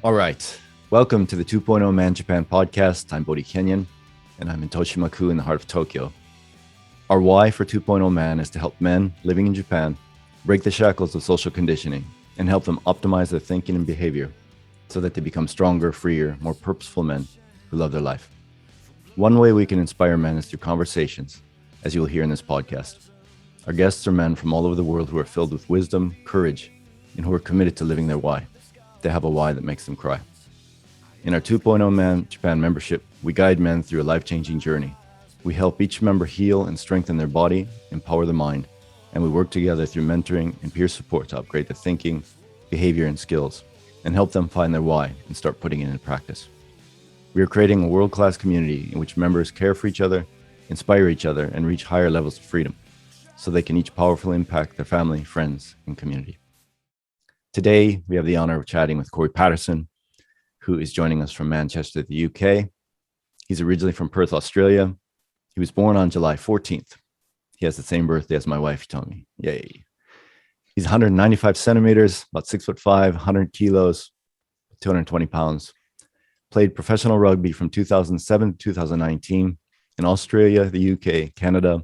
All right. Welcome to the 2.0 Man Japan podcast. I'm Bodhi Kenyon, and I'm in Toshimaku in the heart of Tokyo. Our why for 2.0 Man is to help men living in Japan break the shackles of social conditioning and help them optimize their thinking and behavior so that they become stronger, freer, more purposeful men who love their life. One way we can inspire men is through conversations, as you will hear in this podcast. Our guests are men from all over the world who are filled with wisdom, courage, and who are committed to living their why. They have a why that makes them cry. In our 2.0 Man Japan membership, we guide men through a life-changing journey. We help each member heal and strengthen their body, empower their mind, and we work together through mentoring and peer support to upgrade their thinking, behavior, and skills, and help them find their why and start putting it into practice. We are creating a world-class community in which members care for each other, inspire each other, and reach higher levels of freedom, so they can each powerfully impact their family, friends, and community. Today, we have the honor of chatting with Cory Paterson, who is joining us from Manchester, the UK. He's originally from Perth, Australia. He was born on July 14th. He has the same birthday as my wife, Tommy. Yay. He's 195 centimeters, about 6'5", 100 kilos, 220 pounds. Played professional rugby from 2007 to 2019 in Australia, the UK, Canada,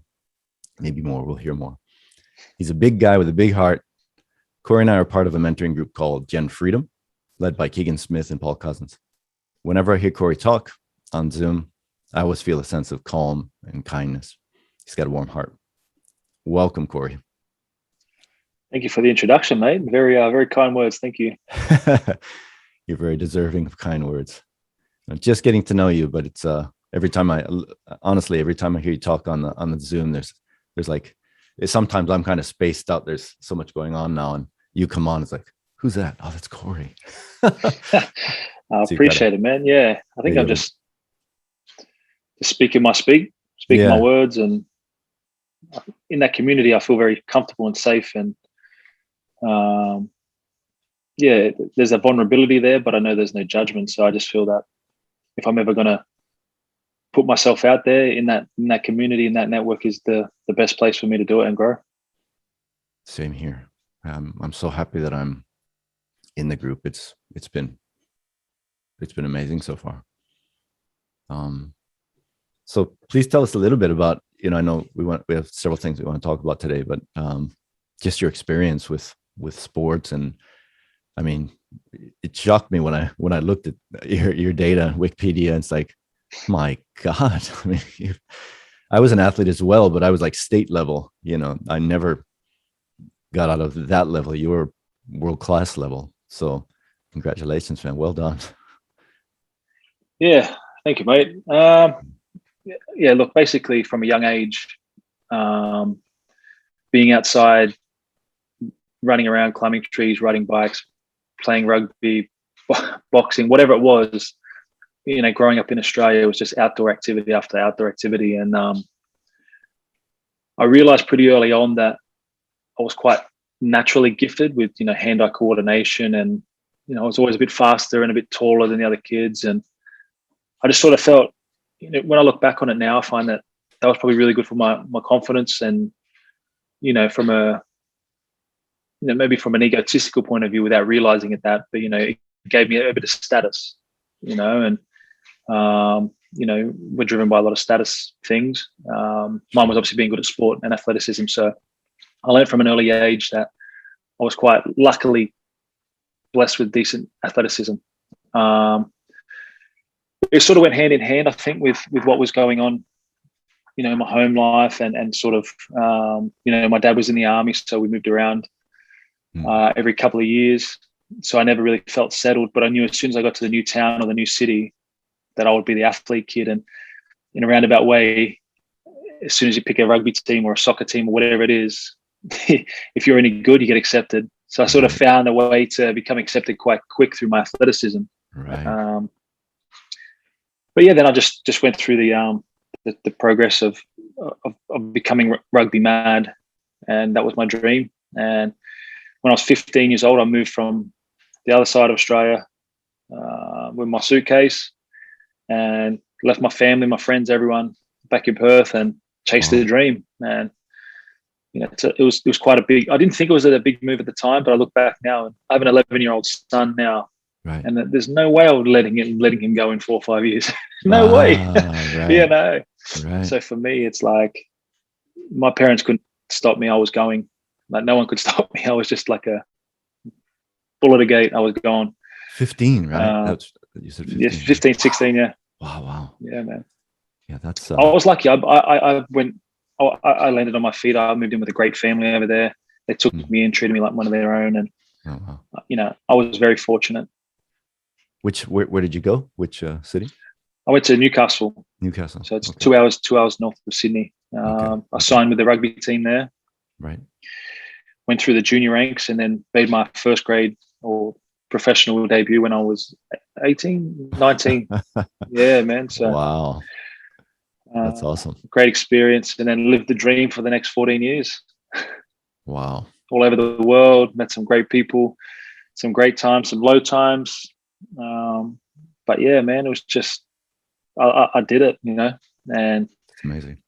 maybe more. We'll hear more. He's a big guy with a big heart. Cory and I are part of a mentoring group called Gen Freedom, led by Keegan Smith and Paul Cousins. Whenever I hear Cory talk on Zoom, I always feel a sense of calm and kindness. He's got a warm heart. Welcome, Cory. Thank you for the introduction, mate. Very kind words. Thank you. You're very deserving of kind words. I'm just getting to know you, but it's every time I hear you talk on the Zoom, there's like, sometimes I'm kind of spaced out. There's so much going on now, and you come on, it's like, who's that? Oh, that's Cory. I appreciate it, man. Yeah, I think I'm just speaking my words, and in that community, I feel very comfortable and safe. And there's a vulnerability there, but I know there's no judgment. So I just feel that if I'm ever going to put myself out there in that community, in that network, is the best place for me to do it and grow. Same here. I'm so happy that I'm in the group. It's been amazing so far. So please tell us a little bit about, I know we have several things we want to talk about today, but just your experience with sports. And I mean, it shocked me when I looked at your data, Wikipedia, and it's like, my God, I mean, I was an athlete as well, but I was like state level, I never got out of that level. You were world-class level. So congratulations, man. Well done. Yeah. Thank you, mate. Look, basically from a young age, being outside, running around, climbing trees, riding bikes, playing rugby, boxing, whatever it was, growing up in Australia, it was just outdoor activity after outdoor activity. And I realized pretty early on that I was quite naturally gifted with, hand-eye coordination. And, I was always a bit faster and a bit taller than the other kids. And I just sort of felt, when I look back on it now, I find that was probably really good for my confidence. And, from maybe from an egotistical point of view without realizing it, but, it gave me a bit of status, and, we're driven by a lot of status things. Mine was obviously being good at sport and athleticism. So I learned from an early age that I was quite luckily blessed with decent athleticism. It sort of went hand in hand, I think, with what was going on, in my home life and sort of, my dad was in the army, so we moved around every couple of years. So I never really felt settled, but I knew as soon as I got to the new town or the new city that I would be the athlete kid. And in a roundabout way, as soon as you pick a rugby team or a soccer team or whatever it is, if you're any good, you get accepted. So I sort of found a way to become accepted quite quick through my athleticism. Right. But yeah, then I just went through the progress of becoming rugby mad, and that was my dream. And when I was 15 years old, I moved from the other side of Australia with my suitcase and left my family, my friends, everyone back in Perth and chased the dream. And it was quite a big. I didn't think it was a big move at the time, but I look back now and I have an 11-year-old son now, Right. And there's no way I would letting him go in 4 or 5 years. No way. Right. Right. So for me, it's like my parents couldn't stop me. I was going. Like no one could stop me. I was just like a bull at a gate. I was gone. 15, right? That's you said 15. Yeah, 15, 16, yeah. Wow. Yeah, man. Yeah, that's I was lucky. I went. I landed on my feet. I moved in with a great family over there. They took me in, treated me like one of their own, and I was very fortunate. Where did you go? Which city? I went to Newcastle. So it's 2 hours north of Sydney. I signed with the rugby team there. Right. Went through the junior ranks and then made my first grade or professional debut when I was 18, 19. Yeah, man. So wow. That's awesome. Great experience, and then lived the dream for the next 14 years. Wow. All over the world, met some great people, some great times, some low times. But yeah, man, it was just, I did it, and it's amazing.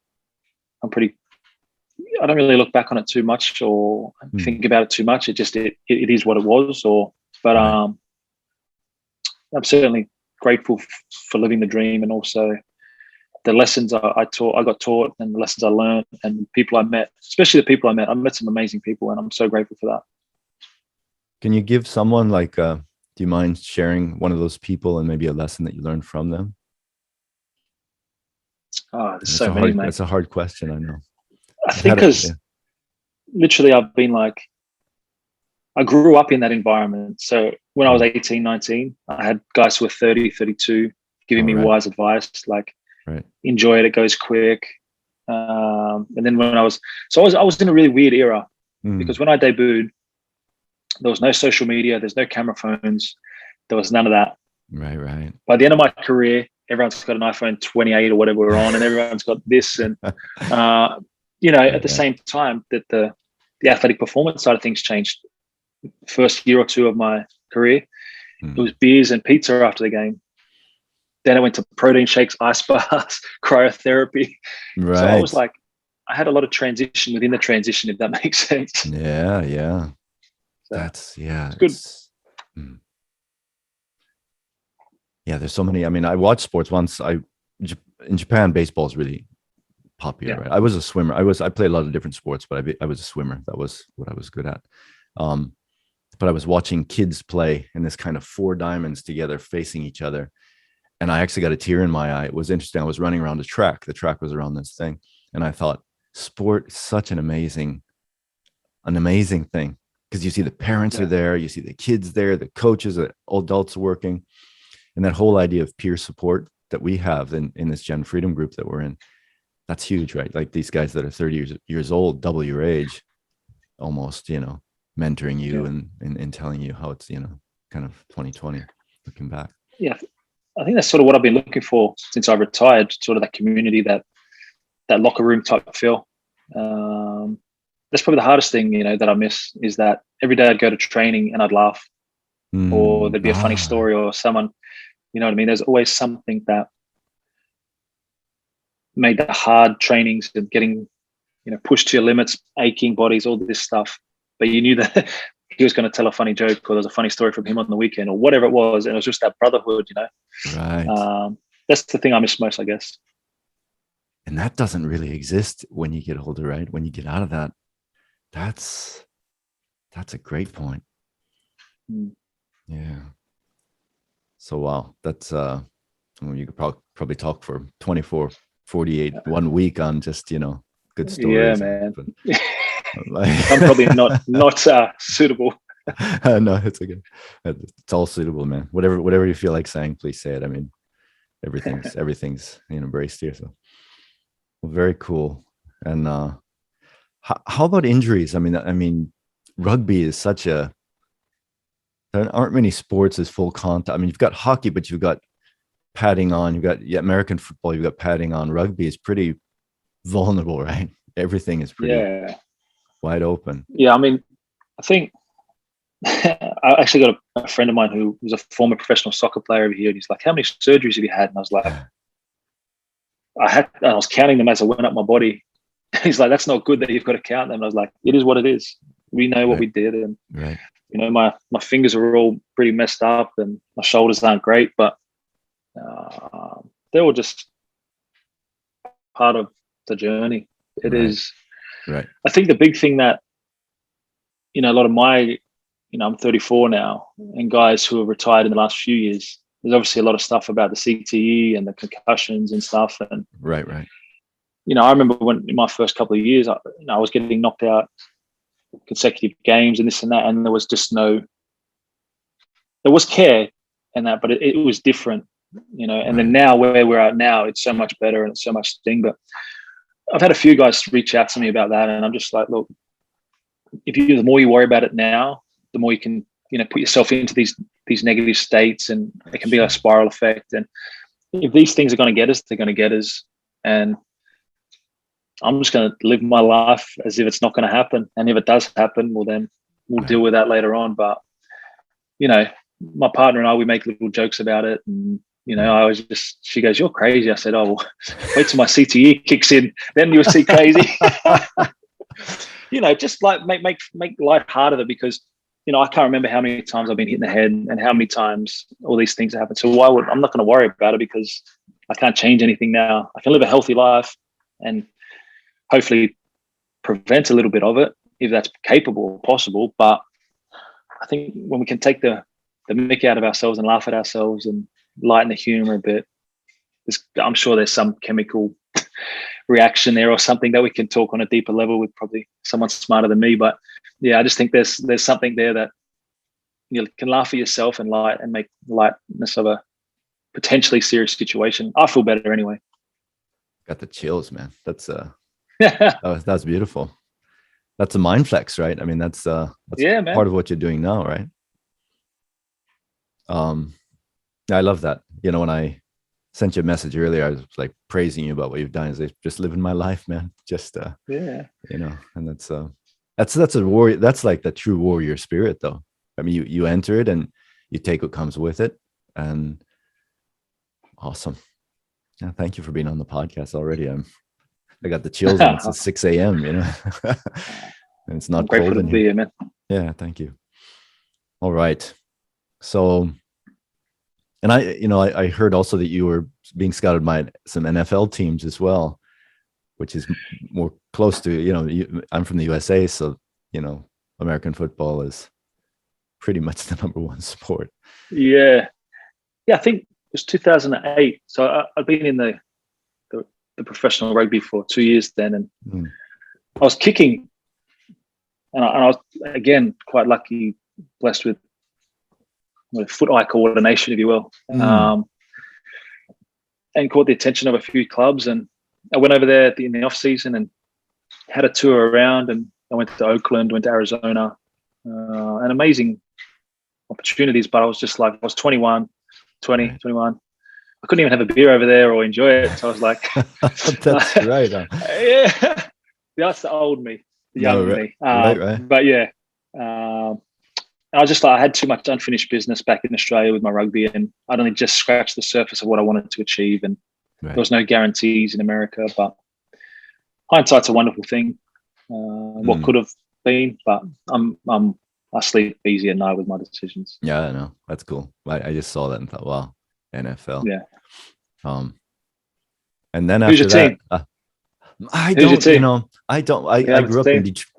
I don't really look back on it too much or think about it too much. It is what it was, but I'm certainly grateful for living the dream, and also the lessons I got taught, and the lessons I learned, and people I met, especially the people I met some amazing people, and I'm so grateful for that. Can you give someone do you mind sharing one of those people and maybe a lesson that you learned from them? Oh, there's so many, mate. It's a hard question, I know. I think because literally I've been I grew up in that environment. So when I was 18, 19, I had guys who were 30, 32 giving me wise advice, enjoy it goes quick. And then when I was in a really weird era because when I debuted, there was no social media, there's no camera phones, there was none of that. Right. By the end of my career, everyone's got an iPhone 28 or whatever we're on, and everyone's got this. And, at the same time that the athletic performance side of things changed. First year or two of my career, it was beers and pizza after the game. Then I went to protein shakes, ice baths, cryotherapy. Right. So I was I had a lot of transition within the transition, if that makes sense. Yeah. So it's good. Yeah, there's so many. I mean, I watched sports once. In Japan, baseball is really popular, right? I was a swimmer. I played a lot of different sports, but I was a swimmer. That was what I was good at. But I was watching kids play in this kind of 4 diamonds together facing each other. And I actually got a tear in my eye. It was interesting. I was running around the track. The track was around this thing. And I thought, sport is such an amazing thing. Because you see the parents are there, you see the kids there, the coaches, the adults working. And that whole idea of peer support that we have in this Gen Freedom group that we're in, that's huge, right? Like these guys that are 30 years old, double your age, almost, mentoring you and telling you how it's, kind of 2020 looking back. Yeah. I think that's sort of what I've been looking for since I retired, sort of that community, that locker room type feel. That's probably the hardest thing, that I miss, is that every day I'd go to training and I'd laugh or there'd be a funny story or someone, you know what I mean? There's always something that made the hard trainings and getting, pushed to your limits, aching bodies, all this stuff. But you knew that he was going to tell a funny joke or there's a funny story from him on the weekend or whatever it was. And it was just that brotherhood, Right. That's the thing I miss most, I guess. And that doesn't really exist when you get older, right? When you get out of that, that's a great point. Yeah. So, wow, that's, you could probably talk for 24, 48, 1 week on just, good stories. Yeah, man. I'm probably not suitable. No, it's okay. It's all suitable, man. Whatever you feel like saying, please say it. I mean, everything's embraced here. So, well, very cool. And how about injuries? I mean, rugby is there aren't many sports as full contact. I mean, you've got hockey, but you've got padding on. You've got American football. You've got padding on. Rugby is pretty vulnerable, right? Everything is pretty wide open. Yeah, I mean, I think I actually got a friend of mine who was a former professional soccer player over here, and he's like, "How many surgeries have you had?" And I was like, I was counting them as I went up my body. He's like, "That's not good that you've got to count them." And I was like, "It is what it is. We know what we did." And my fingers are all pretty messed up and my shoulders aren't great, but they're all just part of the journey. It is. Right. I think the big thing that, a lot of my, I'm 34 now, and guys who have retired in the last few years, there's obviously a lot of stuff about the CTE and the concussions and stuff. And right. I remember when in my first couple of years, I was getting knocked out consecutive games and this and that, and there was just there was care and that, but it was different, and then now where we're at now, it's so much better and it's so much thing. But I've had a few guys reach out to me about that, and I'm just like, look, the more you worry about it now, the more you can, put yourself into these negative states, and it can be a spiral effect. And if these things are going to get us, they're going to get us. And I'm just going to live my life as if it's not going to happen. And if it does happen, well, then we'll deal with that later on. But, my partner and I, we make little jokes about it. And, she goes, "You're crazy." I said, "Oh, well, wait till my CTE kicks in. Then you'll see crazy." Just like make life harder, because, I can't remember how many times I've been hit in the head and how many times all these things happen. So I'm not going to worry about it, because I can't change anything now. I can live a healthy life and hopefully prevent a little bit of it if that's capable or possible. But I think when we can take the mick out of ourselves and laugh at ourselves and lighten the humor a bit, I'm sure there's some chemical reaction there or something that we can talk on a deeper level with probably someone smarter than me. But yeah, I just think there's something there that you can laugh at yourself and make lightness of a potentially serious situation. I feel better anyway. Got the chills, man. That's that's beautiful. That's a Mindflex, right? I mean, that's part of what you're doing now, right? I love that. When I sent you a message earlier, I was like praising you about what you've done. Is just living my life, man. Just and that's a warrior. That's like the true warrior spirit, though. I mean, you enter it and you take what comes with it, and awesome. Yeah, thank you for being on the podcast already. I got the chills, and it's 6 a.m. And it's not cold in here, man. Yeah, thank you. All right, so. And I heard also that you were being scouted by some NFL teams as well, which is more close to, I'm from the USA, so, American football is pretty much the number one sport. Yeah. Yeah, I think it was 2008. So I've been in the professional rugby for 2 years then, and I was kicking, and I was, again, quite lucky, blessed with foot-eye coordination, if you will, and caught the attention of a few clubs. And I went over there in the off season and had a tour around, and I went to Oakland, went to Arizona, and amazing opportunities. But I was just like, I was 21. I couldn't even have a beer over there or enjoy it. So I was like, that's right. Yeah, that's the old me, the young me. Right. But yeah. I was just like, I had too much unfinished business back in Australia with my rugby, and I'd only just scratched the surface of what I wanted to achieve, and there was no guarantees in America. But hindsight's a wonderful thing. What could have been, but I sleep easy at night with my decisions. Yeah, I know. That's cool. I just saw that and thought, wow, NFL. Yeah. And then who's after your team? I don't. I grew up in Detroit.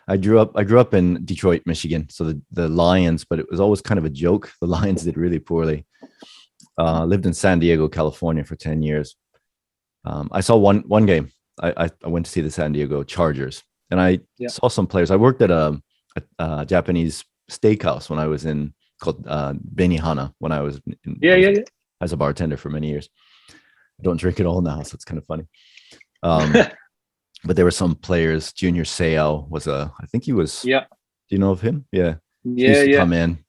I grew up in Detroit, Michigan. So the Lions, but it was always kind of a joke. The Lions did really poorly. Lived in San Diego, California for 10 years. I saw one game. I went to see the San Diego Chargers, and I saw some players. I worked at a Japanese steakhouse when I was called Benihana when I was as a bartender for many years. I don't drink it all now, so it's kind of funny. But there were some players. Junior Seau was I think he was. Yeah. Do you know of him? Yeah. Yeah. He used to come in.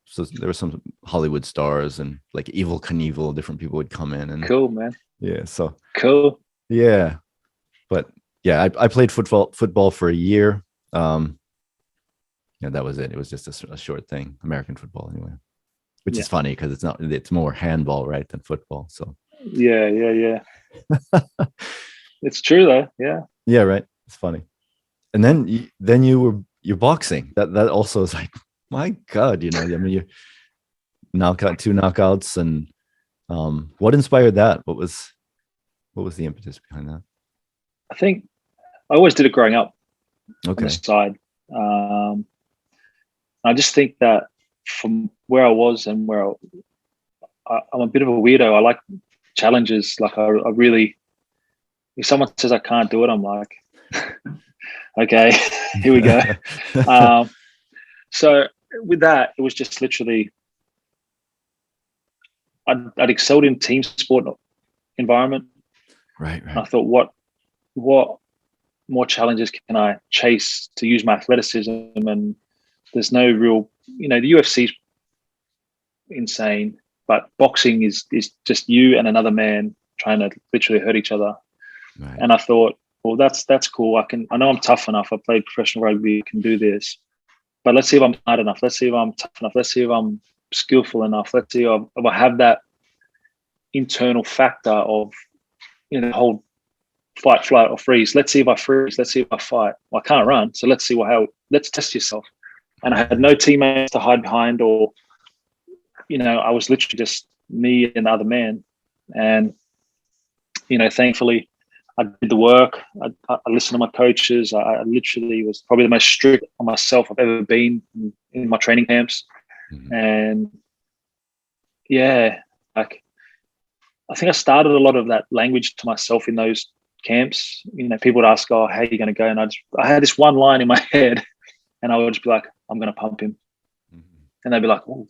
So there were some Hollywood stars and like Evel Knievel. Different people would come in and. Cool, man. Yeah. So. Cool. Yeah, but yeah, I played football for a year. Yeah, that was it. It was just a short thing. American football, anyway. Which is funny because it's more handball, right, than football. So. Yeah. It's true though. Yeah. Yeah, right. It's funny. And then you were your boxing, that also is like, my God, I mean, you knockout, 2 knockouts, and what inspired that? What was the impetus behind that? I think I always did it growing up on Okay. the side. I just think that from where I was and where I'm a bit of a weirdo. I like challenges. Like I really, if someone says I can't do it, I'm like, okay, here we go. So with that, it was just literally, I'd excelled in team sport environment. Right. And I thought, what more challenges can I chase to use my athleticism? And there's no real, the UFC's insane, but boxing is just you and another man trying to literally hurt each other. Right. And I thought, well, that's cool. I know I'm tough enough. I played professional rugby, I can do this. But let's see if I'm smart enough. Let's see if I'm tough enough. Let's see if I'm skillful enough. Let's see if I have that internal factor of, the whole fight, flight, or freeze. Let's see if I freeze. Let's see if I fight. Well, I can't run, so let's see let's test yourself. And I had no teammates to hide behind, or, I was literally just me and the other man. And, thankfully, I did the work. I listened to my coaches. I literally was probably the most strict on myself I've ever been in my training camps. Mm-hmm. And yeah, like I think I started a lot of that language to myself in those camps. People would ask, "Oh, how are you going to go?" And I had this one line in my head, and I would just be like, "I'm going to pump him," mm-hmm. And they'd be like, "Oh,"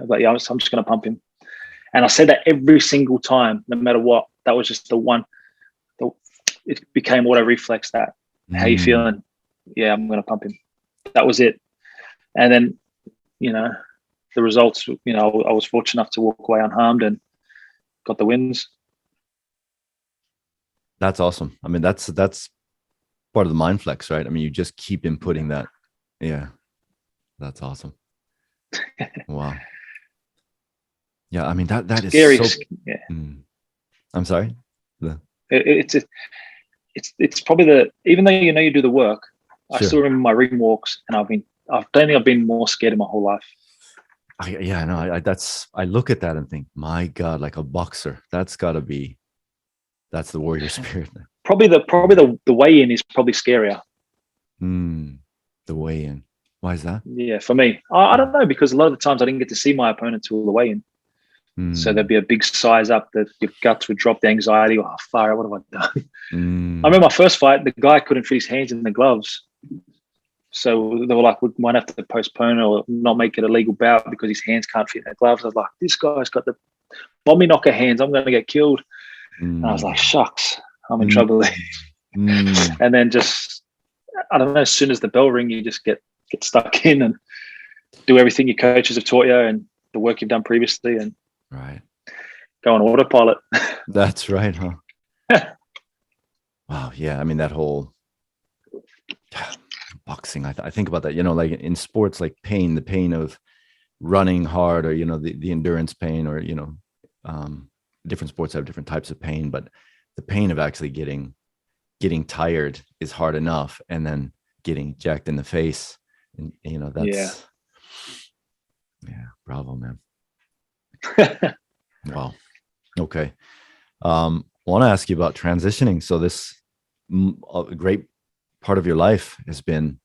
but yeah, I'm just going to pump him. And I said that every single time, no matter what. That was just the one. It became auto reflex. That how you feeling? Yeah, I'm going to pump him. That was it. And then, the results. I was fortunate enough to walk away unharmed and got the wins. That's awesome. I mean, that's part of the Mindflex, right? I mean, you just keep inputting that. Yeah, that's awesome. Wow. Yeah, I mean that is scary. So. Yeah. I'm sorry. It's probably even though you do the work, sure. I still remember my ring walks, and I don't think I've been more scared in my whole life. I look at that and think, my God, like a boxer, that's the warrior spirit. Probably the weigh-in is probably scarier. The weigh-in. Why is that? Yeah, for me, I don't know, because a lot of the times I didn't get to see my opponent till the weigh-in. So there'd be a big size up that your guts would drop, the anxiety. Oh, fire! What have I done? I remember my first fight, the guy couldn't fit his hands in the gloves. So they were like, we might have to postpone or not make it a legal bout because his hands can't fit in the gloves. I was like, this guy's got the bomby knocker hands. I'm going to get killed. And I was like, shucks, I'm in trouble. And then just, I don't know, as soon as the bell ring, you just get stuck in and do everything your coaches have taught you and the work you've done previously and right, go on autopilot. That's right, huh? Wow, yeah. I mean, that whole boxing, I think about that, like in sports, like the pain of running hard, or, the endurance pain, or, different sports have different types of pain, but the pain of actually getting tired is hard enough. And then getting jacked in the face, and, that's, yeah, bravo, man. Wow. Okay. I want to ask you about transitioning. So this a great part of your life has been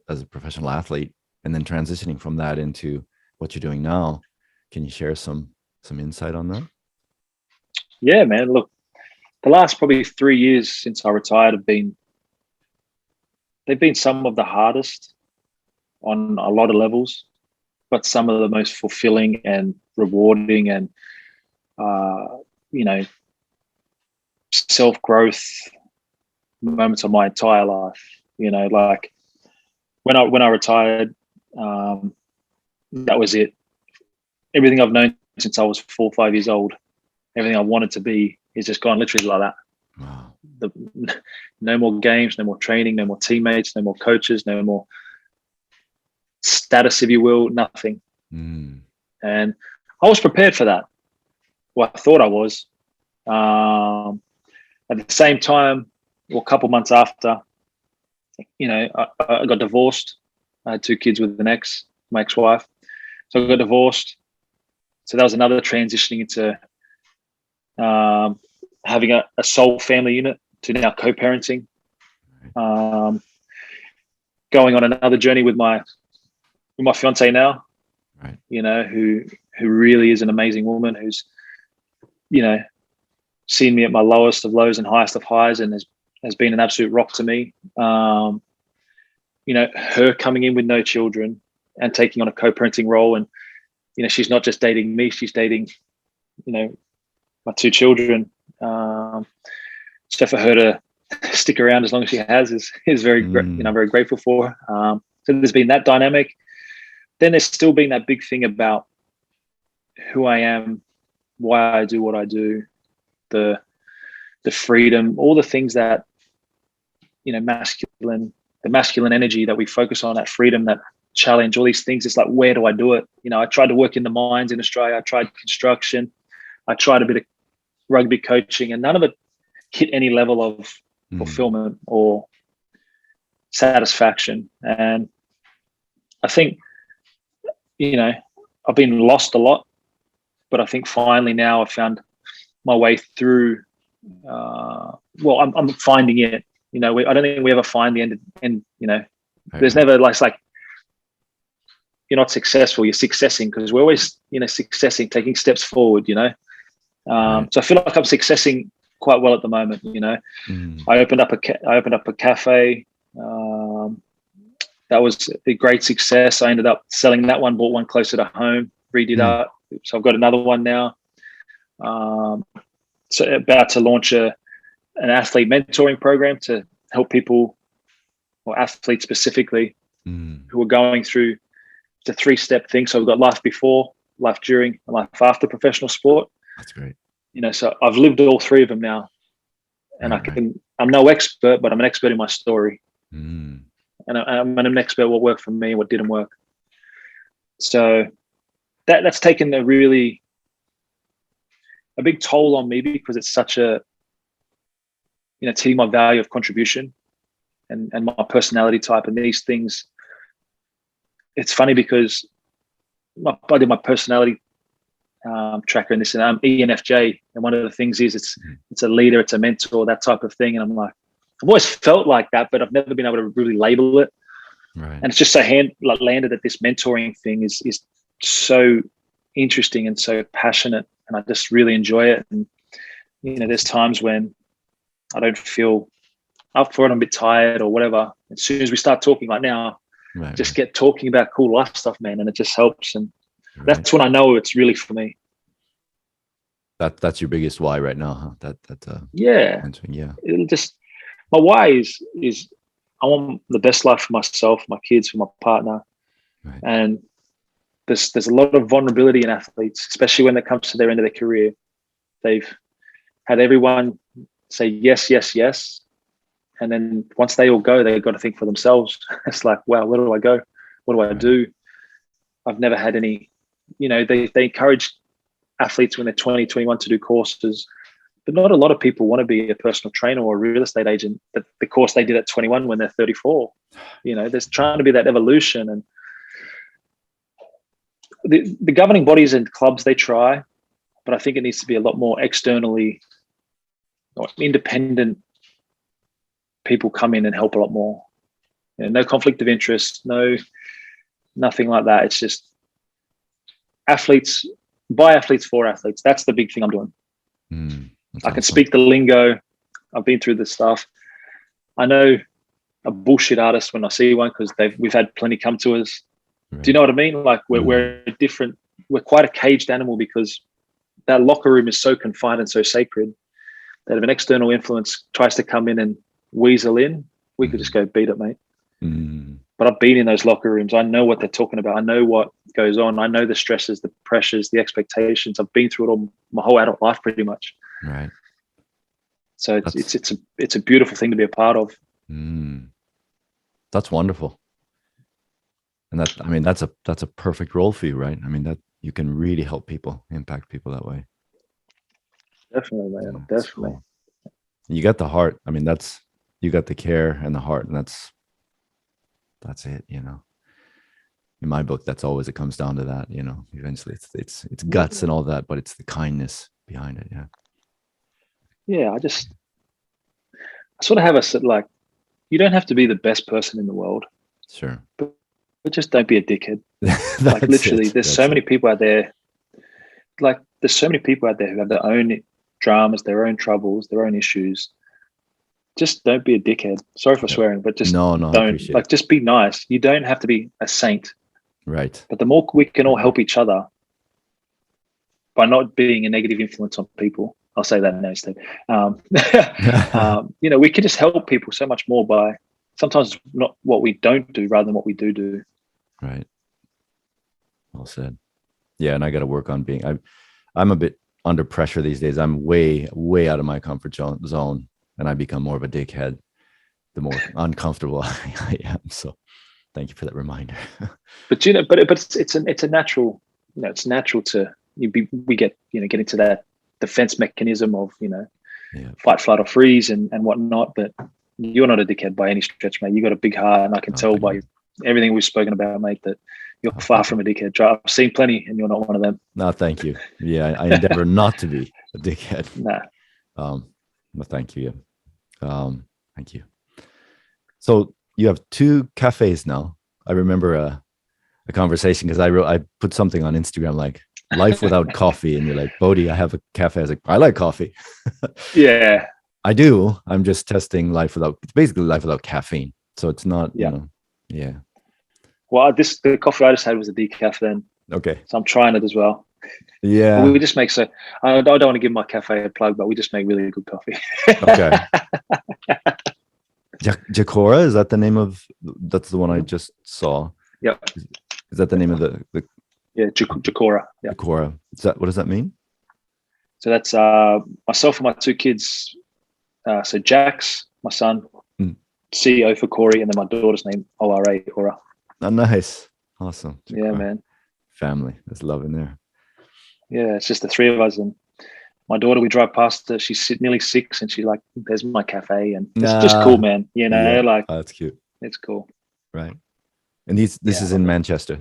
as a professional athlete, and then transitioning from that into what you're doing now. Can you share some insight on that? Yeah, man. Look, the last probably 3 years since I retired they've been some of the hardest on a lot of levels, but some of the most fulfilling and rewarding and, self-growth moments of my entire life. Like when I retired, that was it. Everything I've known since I was 4 or 5 years old, everything I wanted to be is just gone literally like that. Wow. No more games, no more training, no more teammates, no more coaches, no more status, if you will, nothing. And I was prepared for that. Well, I thought I was. At the same time, a couple months after, I got divorced. I had 2 kids with my ex-wife. So I got divorced. So that was another transitioning into having a sole family unit to now co-parenting. Going on another journey with my fiance now, right. Who really is an amazing woman who's, seen me at my lowest of lows and highest of highs, and has been an absolute rock to me. Her coming in with no children and taking on a co-parenting role, and she's not just dating me, she's dating, my 2 children. So for her to stick around as long as she has is very, very grateful for her. So there's been that dynamic. Then there's still been that big thing about who I am, why I do what I do, the freedom, all the things that, the masculine energy that we focus on, that freedom, that challenge, all these things. It's like, where do I do it? I tried to work in the mines in Australia. I tried construction. I tried a bit of rugby coaching, and none of it hit any level of fulfillment or satisfaction. And I think, I've been lost a lot, but I think finally now I've found my way through. I'm finding it. I don't think we ever find the end. There's never like you're not successful, you're successing, because we're always, successing, taking steps forward. So I feel like I'm successing quite well at the moment. I opened up a cafe. That was a great success. I ended up selling that one, bought one closer to home, redid that. So I've got another one now. So about to launch an athlete mentoring program to help people, or athletes specifically, who are going through the 3-step thing. So we've got life before, life during, and life after professional sport. That's great. So I've lived all 3 of them now, and I'm no expert, but I'm an expert in my story. And I'm an expert what worked for me, what didn't work. So that's taken a big toll on me, because it's such a, to my value of contribution and my personality type and these things. It's funny because I did my personality tracker and this, and I'm ENFJ. And one of the things is it's a leader, it's a mentor, that type of thing. And I'm like, I've always felt like that, but I've never been able to really label it. Right. And it's just so landed that this mentoring thing is so interesting and so passionate, and I just really enjoy it. And there's times when I don't feel up for it, I'm a bit tired or whatever. As soon as we start talking, like now, just get talking about cool life stuff, man, and it just helps. And that's when I know it's really for me. That's your biggest why right now, huh? It'll just, my why is I want the best life for myself, my kids, for my partner. And there's a lot of vulnerability in athletes, especially when it comes to their end of their career. They've had everyone say yes, yes, yes. And then once they all go, they've got to think for themselves. It's like, wow, where do I go? What do I do? I've never had any, they encourage athletes when they're 20, 21 to do courses, but not a lot of people want to be a personal trainer or a real estate agent. But the course they did at 21 when they're 34, there's trying to be that evolution. And the governing bodies and clubs, they try, but I think it needs to be a lot more externally or independent people come in and help a lot more. No conflict of interest, nothing like that. It's just athletes, by athletes, for athletes. That's the big thing I'm doing. I can speak the lingo. I've been through this stuff. I know a bullshit artist when I see one, because we've had plenty come to us. Do you know what I mean? Like we're different. We're quite a caged animal, because that locker room is so confined and so sacred that if an external influence tries to come in and weasel in, we could just go beat it, mate. But I've been in those locker rooms. I know what they're talking about. I know what goes on. I know the stresses, the pressures, the expectations. I've been through it all my whole adult life, pretty much. Right. So it's a beautiful thing to be a part of. That's wonderful. And that's a perfect role for you, right? I mean, that you can really help people, impact people that way. Definitely, man. Definitely. Cool. You got the heart. I mean, you got the care and the heart, and that's that's it, you know. In my book, that's always, it comes down to that, you know. Eventually it's guts and all that, but it's the kindness behind it. Yeah, I sort of have a, like, you don't have to be the best person in the world. Sure. But just don't be a dickhead. Like, literally, there's so many people out there. Like, there's so many people out there who have their own dramas, their own troubles, their own issues. Just don't be a dickhead. Sorry for swearing, but just don't. Like, just be nice. You don't have to be a saint. Right. But the more we can all help each other by not being a negative influence on people, I'll say that instead. You know, we can just help people so much more by sometimes not what we don't do rather than what we do. Right. Well said. Yeah, and I got to work on being. I'm a bit under pressure these days. I'm way out of my comfort zone, and I become more of a dickhead the more uncomfortable I am. So, thank you for that reminder. But you know, but it's a natural. You know, it's natural to we get into that defense mechanism of fight, flight, or freeze and whatnot. But you're not a dickhead by any stretch, mate. You got a big heart, and I can tell by everything we've spoken about, mate, that you're far from a dickhead. I've seen plenty, and you're not one of them. No, thank you. Yeah, I endeavor not to be a dickhead. Nah. But thank you. Thank you. So you have 2 cafes now. I remember a conversation because I put something on Instagram like life without coffee, and you're like, Bodhi, I have a cafe. I was like, I like coffee. Yeah, I do. I'm just testing life without. It's basically life without caffeine. So it's not. Yeah. Well, the coffee I just had was a decaf then. Okay. So I'm trying it as well. Yeah. But we just make I don't want to give my cafe a plug, but we just make really good coffee. Okay. Jacora, is that the name of? That's the one I just saw. Yeah. Is that the name of the? Yeah, Jacora. Yeah. Jacora. What does that mean? So that's myself and my 2 kids. So Jax, my son, CEO for Cory, and then my daughter's name, ORA, Aura. Oh, nice. Awesome. Jacora. Yeah, man. Family. There's love in there. Yeah, it's just the 3 of us. And my daughter, we drive past her. She's nearly 6, and she's like, there's my cafe. And it's just cool, man. You know, like, that's cute. It's cool. Right. And this is in Manchester.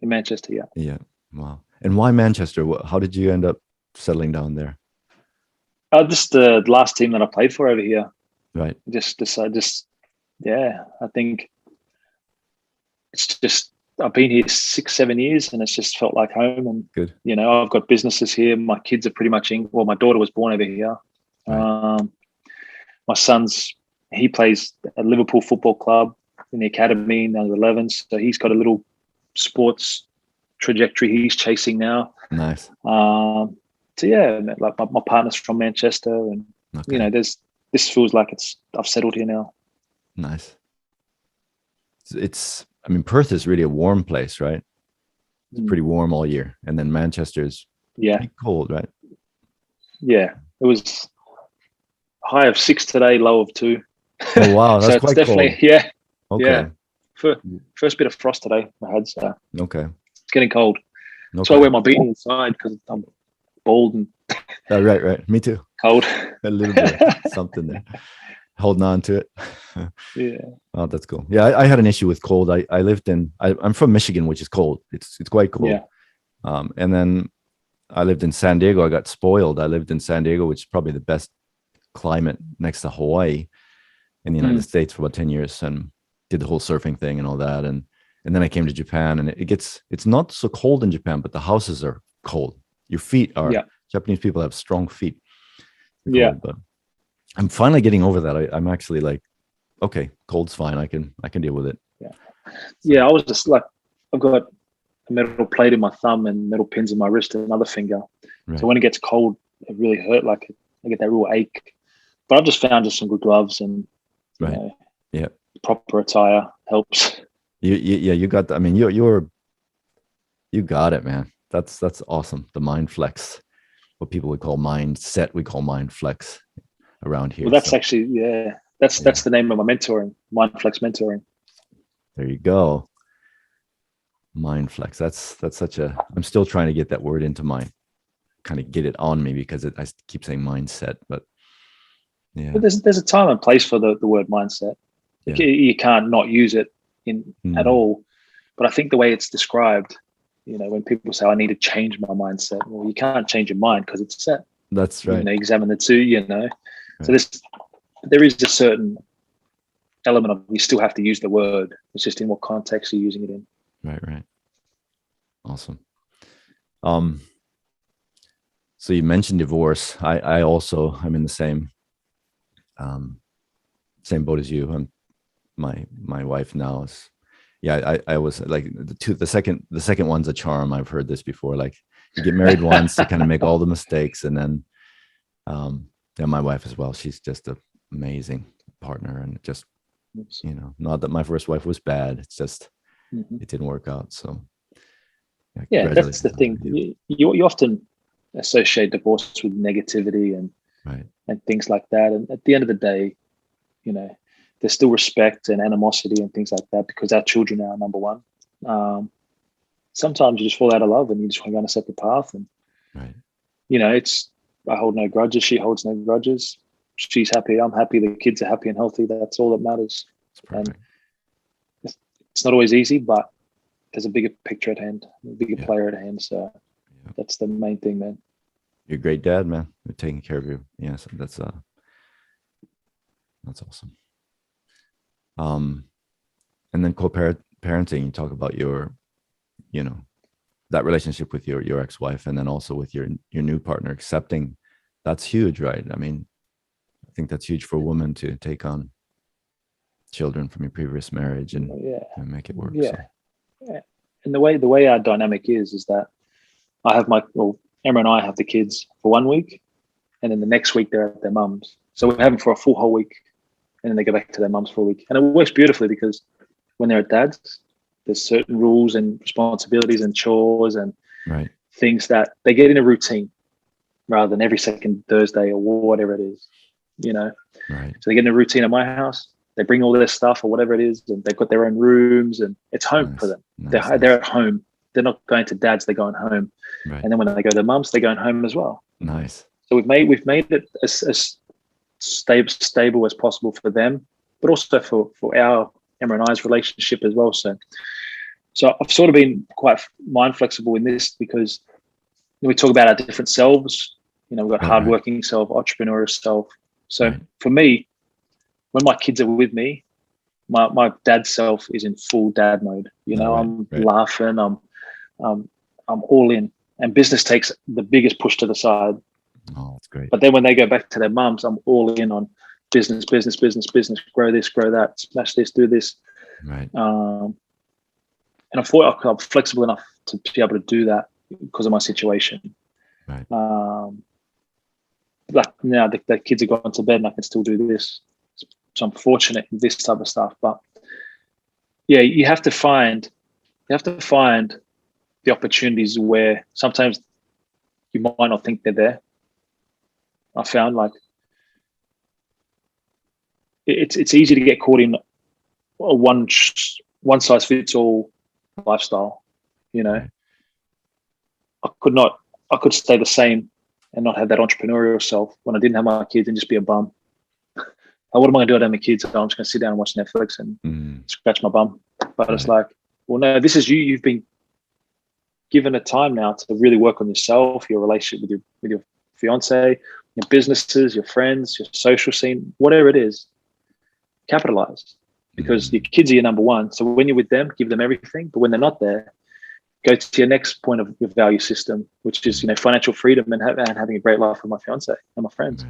In Manchester, yeah. Yeah. Wow. And why Manchester? How did you end up settling down there? Just the last team that I played for over here. Right. I think it's just, I've been here 6-7 years, and it's just felt like home. And good. You know, I've got businesses here. My kids are pretty much my daughter was born over here. Right. My he plays at Liverpool Football Club in the academy in the under 11s. So he's got a little sports trajectory he's chasing now. Nice. So yeah, like my partner's from Manchester, and you know, this feels like I've settled here now. Nice. I mean, Perth is really a warm place, right? It's pretty warm all year, and then Manchester is pretty cold, right? Yeah, it was high of 6 today, low of 2. Oh wow, that's so quite it's definitely cold. Okay. First bit of frost today I had, so okay, it's getting cold. So I wear my beanie inside because I'm bald and right. Me too. Cold. A little bit something there. Holding on to it. Yeah. Oh, that's cool. Yeah, I had an issue with cold. I'm from Michigan, which is cold. It's quite cold. Yeah. And then I lived in San Diego. I got spoiled. I lived in San Diego, which is probably the best climate next to Hawaii in the United States for about 10 years, and did the whole surfing thing and all that. And then I came to Japan, and it's not so cold in Japan, but the houses are cold. Your feet are, Japanese people have strong feet. Cold, but I'm finally getting over that. I'm actually like, okay, cold's fine. I can deal with it. Yeah. I was just like, I've got a metal plate in my thumb and metal pins in my wrist and another finger. Right. So when it gets cold, it really hurt. Like I get that real ache. But I've just found some good gloves and proper attire helps. You got. I mean, you got it, man. That's awesome. The Mindflex, what people would call mindset, we call Mindflex around here. Well, that's actually that's the name of my mentoring, Mindflex Mentoring. There you go. Mindflex. That's such a. I'm still trying to get that word into my, kind of get it on me because I keep saying mindset, but yeah. But there's a time and place for the word mindset. Yeah. You can't not use it. in at all. But I think the way it's described, when people say, I need to change my mindset, well, you can't change your mind because it's set. That's right. Examine the two, Right. So there is a certain element of, you still have to use the word. It's just in what context you're using it in. Right. Awesome. So you mentioned divorce. I'm in the same boat as you. My wife now is, I was like the second one's a charm. I've heard this before. Like, you get married once, you kind of make all the mistakes, and then my wife as well. She's just an amazing partner, and just, not that my first wife was bad. It's just it didn't work out. So that's the thing. You often associate divorce with negativity and things like that. And at the end of the day, there's still respect and animosity and things like that, because our children are number one. Sometimes you just fall out of love and you just want to go on a separate path. And, I hold no grudges. She holds no grudges. She's happy. I'm happy. The kids are happy and healthy. That's all that matters. And it's not always easy, but there's a bigger picture at hand, a bigger player at hand. So that's the main thing, man. You're a great dad, man. You're taking care of you. Yes, that's awesome. And then co-parenting, you talk about your, that relationship with your ex-wife, and then also with your new partner, accepting. That's huge, right? I mean, I think that's huge for a woman to take on children from your previous marriage and make it work. Yeah. And the way our dynamic is that Emma and I have the kids for 1 week, and then the next week they're at their mum's. So we have them for a full whole week, and then they go back to their mum's for a week. And it works beautifully, because when they're at dad's, there's certain rules and responsibilities and chores and things that they get in a routine, rather than every second Thursday or whatever it is, Right. So they get in a routine at my house. They bring all their stuff or whatever it is, and they've got their own rooms, and it's home for them. They're at home. They're not going to dad's, they're going home. Right. And then when they go to their mum's, they're going home as well. Nice. So we've made it as stable as possible for them, but also for our Emma and I's relationship as well. So I've sort of been quite mind flexible in this, because when we talk about our different selves, we've got hardworking self, entrepreneurial self. So for me, when my kids are with me, my dad self is in full dad mode. I'm laughing, I'm all in, and business takes the biggest push to the side. Oh, that's great. But then when they go back to their mums, I'm all in on business, grow this, grow that, smash this, do this. Right. And I thought I'm flexible enough to be able to do that because of my situation. Right. Like now the kids have gone to bed and I can still do this. So I'm fortunate in this type of stuff. But you have to find the opportunities where sometimes you might not think they're there. I found like it's easy to get caught in a one size fits all lifestyle. I could stay the same and not have that entrepreneurial self when I didn't have my kids and just be a bum. What am I going to do? I don't have my kids. So I'm just going to sit down and watch Netflix and scratch my bum. But it's like, well, no, this is you. You've been given a time now to really work on yourself, your relationship with your fiance, your businesses, your friends, your social scene, whatever it is. Capitalize, because your kids are your number one. So when you're with them, give them everything. But when they're not there, go to your next point of your value system, which is financial freedom and having a great life with my fiance and my friends.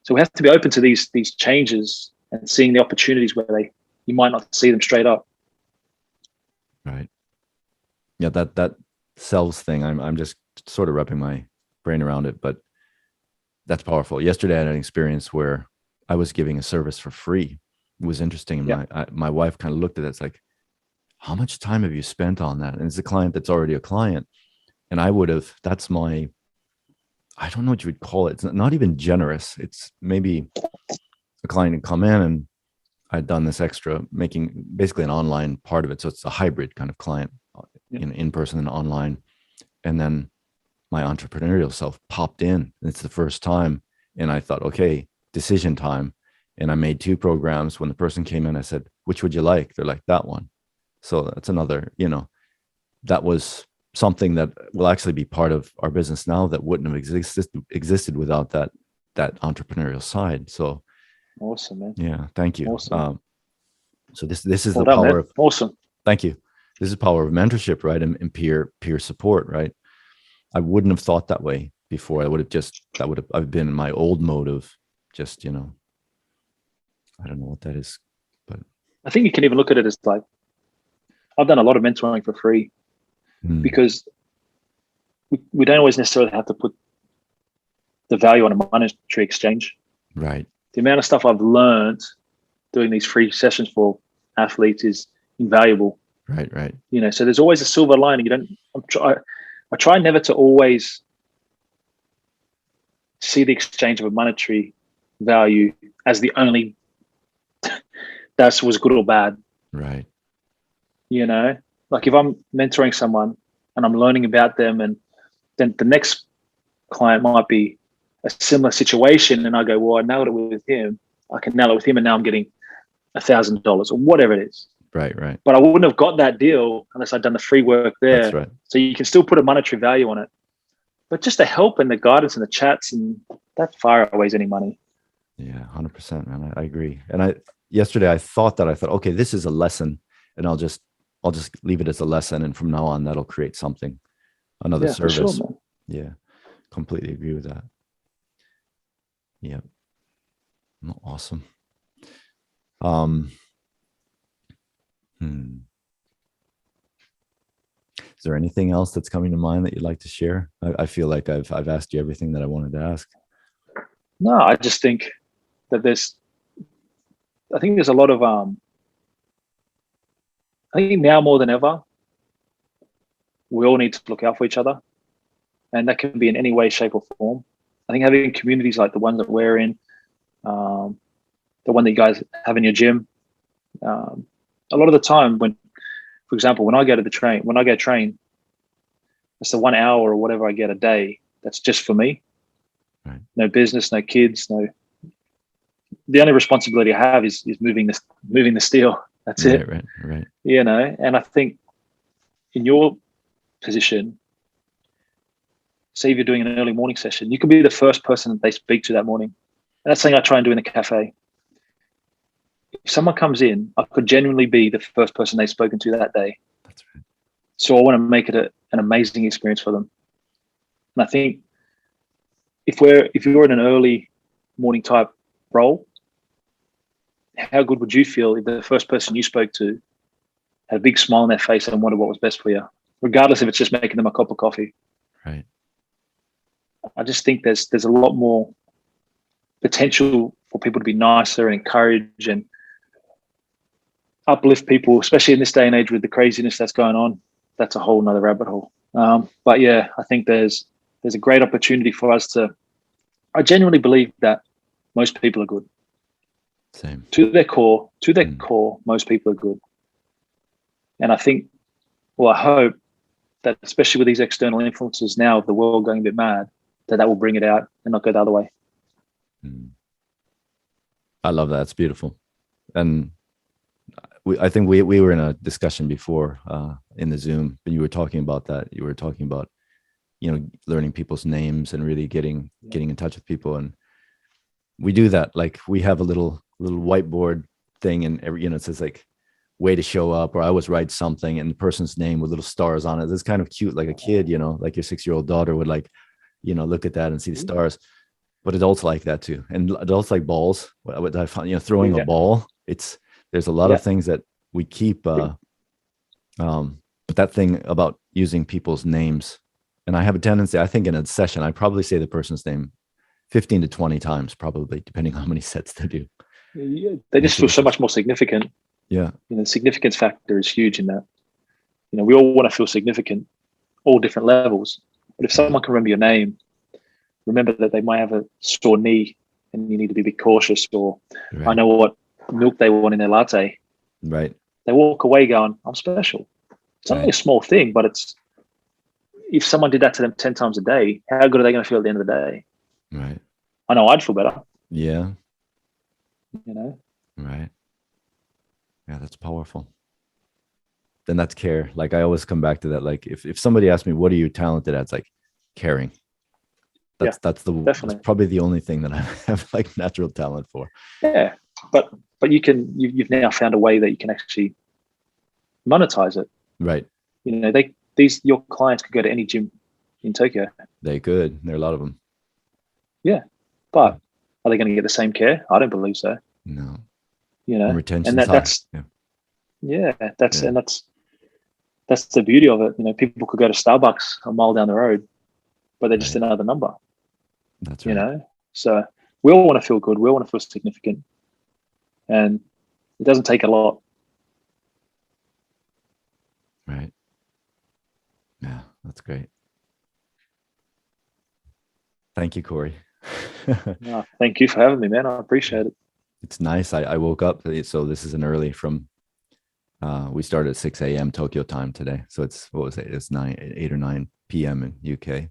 So we have to be open to these changes and seeing the opportunities where you might not see them straight up. Right. Yeah, that selves thing. I'm just sort of wrapping my brain around it, but that's powerful. Yesterday I had an experience where I was giving a service for free. It was interesting. And my wife kind of looked at it. It's like, how much time have you spent on that? And it's a client that's already a client. And I don't know what you would call it. It's not even generous. It's maybe a client would come in and I'd done this extra, making basically an online part of it. So it's a hybrid kind of client, in person and online. And then my entrepreneurial self popped in. And it's the first time. And I thought, okay, decision time. And I made 2 programs. When the person came in, I said, which would you like? They're like, that one. So that's another, that was something that will actually be part of our business now that wouldn't have existed without that entrepreneurial side. So awesome, man. Yeah, thank you. Awesome. So this is Well the done, power man. of Awesome. Thank you. This is the power of mentorship, right? And peer support, right? I wouldn't have thought that way before. I've been in my old mode of just, I don't know what that is, but I think you can even look at it as like, I've done a lot of mentoring for free because we don't always necessarily have to put the value on a monetary exchange. Right. The amount of stuff I've learned doing these free sessions for athletes is invaluable. Right. So there's always a silver lining. I try never to always see the exchange of a monetary value as the only that was good or bad. Right. Like if I'm mentoring someone and I'm learning about them, and then the next client might be a similar situation, and I go, well, I nailed it with him. I can nail it with him, and now I'm getting $1,000 or whatever it is. Right. But I wouldn't have got that deal unless I'd done the free work there. That's right. So you can still put a monetary value on it, but just the help and the guidance and the chats, and that far outweighs any money. Yeah, 100%, man. I agree. And yesterday I thought, okay, this is a lesson, and I'll just leave it as a lesson, and from now on that'll create something, another service. For sure, man. Yeah, completely agree with that. Yeah, awesome. Is there anything else that's coming to mind that you'd like to share? I feel like I've asked you everything that I wanted to ask. No, I just think that there's a lot of I think now more than ever, we all need to look out for each other, and that can be in any way, shape, or form. I think having communities like the one that we're in, the one that you guys have in your gym, a lot of the time when, for example, when I go train, it's the 1 hour or whatever I get a day. That's just for me. Right. No business, no kids, the only responsibility I have is moving the steel. That's it. Right. And I think in your position, say if you're doing an early morning session, you can be the first person that they speak to that morning. And that's something I try and do in a cafe. If someone comes in, I could genuinely be the first person they've spoken to that day. That's right. So I want to make it an amazing experience for them. And I think if you're in an early morning type role, how good would you feel if the first person you spoke to had a big smile on their face and wondered what was best for you, regardless if it's just making them a cup of coffee? Right. I just think there's a lot more potential for people to be nicer and encourage and uplift people, especially in this day and age with the craziness that's going on. That's a whole nother rabbit hole. But yeah, I think there's a great opportunity for us I genuinely believe that most people are good. Same. To their core, most people are good. And I think, I hope that especially with these external influences now of the world going a bit mad, that will bring it out and not go the other way. I love that. It's beautiful. And I think we were in a discussion before in the Zoom, and you were talking about that. You were talking about, learning people's names and really getting in touch with people. And we do that. Like we have a little whiteboard thing, and it says like way to show up, or I always write something and the person's name with little stars on it. It's kind of cute, like a kid, like your 6-year-old daughter would look at that and see the stars. But adults like that too. And adults like balls. What I found, throwing a ball, there's a lot of things that we keep, but that thing about using people's names, and I have a tendency, I think in a session, I probably say the person's name 15 to 20 times, probably, depending on how many sets they do. Yeah, they just feel so much more significant. Yeah. The significance factor is huge in that. We all want to feel significant, all different levels. But if someone can remember your name, remember that they might have a sore knee and you need to be a bit cautious, or I know what milk they want in their latte. Right. They walk away going, I'm special. It's only a small thing, but if someone did that to them 10 times a day, how good are they going to feel at the end of the day? Right. I know I'd feel better. Yeah. Right. Yeah, that's powerful. Then that's care. Like I always come back to that. Like if somebody asks me, what are you talented at? It's like caring. That's definitely. probably the only thing that I have like natural talent for. Yeah. But you've now found a way that you can actually monetize it. Right. You know, your clients could go to any gym in Tokyo. They could. There are a lot of them. Yeah. But are they going to get the same care? I don't believe so. No. You know, and retention and that's that's the beauty of it. You know, people could go to Starbucks a mile down the road, but they're just another number. That's right. You know, so we all want to feel good. We all want to feel significant, and it doesn't take a lot. Right. Yeah, that's great. Thank you, Cory. No, thank you for having me, man. I appreciate it. It's nice. I woke up, so this is an early from. We started at 6 a.m. Tokyo time today, so it's what was it? It's 8 or 9 p.m. in UK.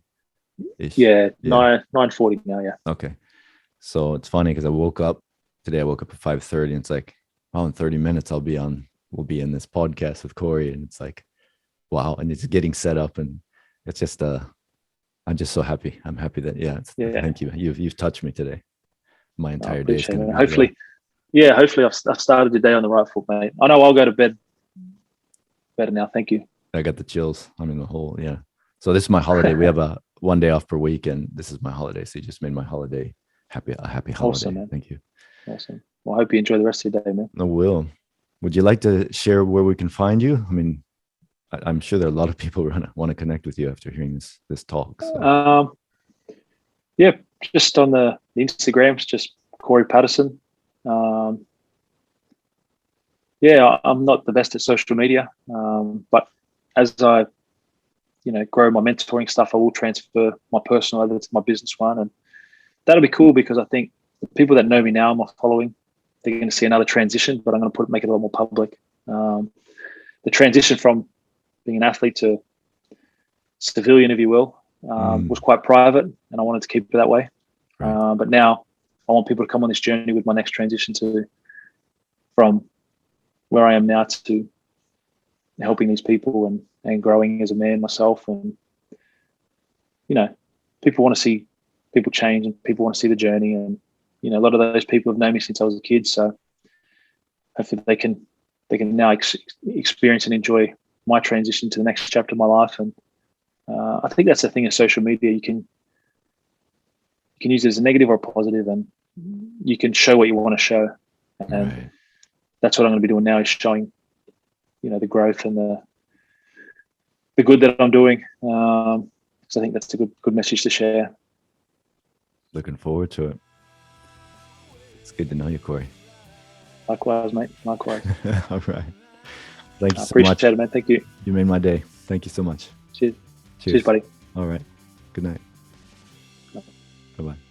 Yeah, 9:40 now. Yeah. Okay, so it's funny because I woke up today. I woke up at 5:30, and it's like, oh, in 30 minutes we'll be in this podcast with Cory, and it's like, wow, and it's getting set up, and it's just I'm just so happy. I'm happy that thank you. You've touched me today. My entire day is going to be hopefully. Yeah, hopefully I've started the day on the right foot, mate. I know I'll go to bed better now. Thank you. I got the chills. I mean, the whole, So this is my holiday. We have a 1 day off per week, and this is my holiday. So you just made my holiday a happy holiday. Awesome, man. Thank you. Awesome. Well, I hope you enjoy the rest of your day, man. I will. Would you like to share where we can find you? I mean, I'm sure there are a lot of people who want to connect with you after hearing this talk. So. Yeah, just on the Instagrams, just Cory Paterson. I'm not the best at social media, but as I, grow my mentoring stuff, I will transfer my personal over to my business one, and that'll be cool because I think the people that know me now, my following, they're going to see another transition, but I'm going to make it a lot more public. The transition from being an athlete to civilian, if you will, was quite private, and I wanted to keep it that way. Right. But now I want people to come on this journey with my next transition from where I am now to helping these people and growing as a man myself. And, people want to see people change, and people want to see the journey. And, a lot of those people have known me since I was a kid. So hopefully they can now experience and enjoy my transition to the next chapter of my life. And I think that's the thing of social media. You can use it as a negative or a positive, and you can show what you want to show. And that's what I'm going to be doing now, is showing, the growth and the good that I'm doing. So I think that's a good message to share. Looking forward to it. It's good to know you, Cory. Likewise, mate. Likewise. All right. Thank you so much. Appreciate it, man. Thank you. You made my day. Thank you so much. Cheers. Cheers, buddy. All right. Good night. Bye-bye.